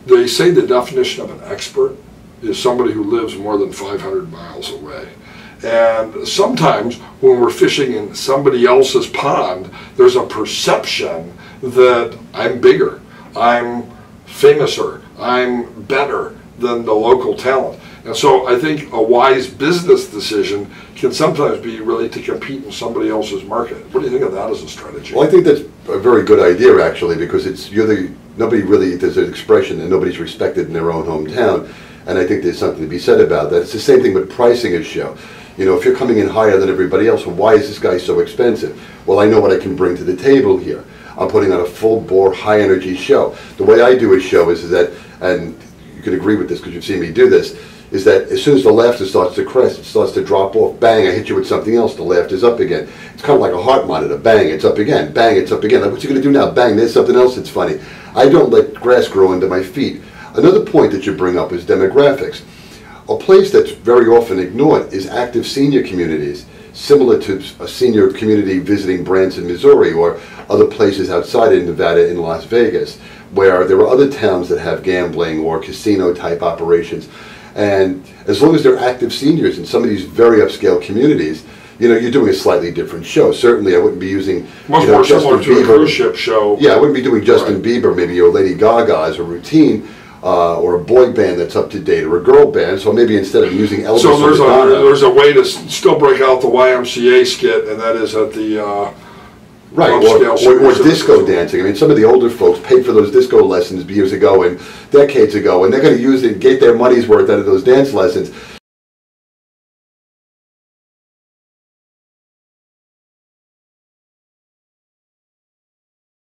They say the definition of an expert is somebody who lives more than 500 miles away. And sometimes when we're fishing in somebody else's pond, there's a perception that I'm bigger, I'm famouser, I'm better than the local talent. And so I think a wise business decision can sometimes be really to compete in somebody else's market. What do you think of that as a strategy? Well, I think that's a very good idea, actually, because nobody really, there's an expression that nobody's respected in their own hometown, and I think there's something to be said about that. It's the same thing with pricing a show. You know, if you're coming in higher than everybody else, well, why is this guy so expensive? Well, I know what I can bring to the table here. I'm putting on a full-bore, high-energy show. The way I do a show is that, and you can agree with this because you've seen me do this, is that as soon as the laughter starts to crest, it starts to drop off. Bang, I hit you with something else, the laughter's up again. It's kind of like a heart monitor. Bang, it's up again. Bang, it's up again. Like, what you going to do now? Bang, there's something else that's funny. I don't let grass grow under my feet. Another point that you bring up is demographics. A place that's very often ignored is active senior communities, similar to a senior community visiting Branson, Missouri, or other places outside of Nevada in Las Vegas, where there are other towns that have gambling or casino-type operations. And as long as they're active seniors in some of these very upscale communities, you know, you're doing a slightly different show. Certainly, I wouldn't be using much more similar to a cruise ship show. Yeah, I wouldn't be doing Justin Bieber, maybe, or Lady Gaga as a routine, or a boy band that's up to date, or a girl band. So maybe instead of using Elvis, so there's a way to still break out the YMCA skit, and that is at the right, or disco dancing. I mean, some of the older folks paid for those disco lessons years ago and decades ago, and they're going to use it, get their money's worth out of those dance lessons.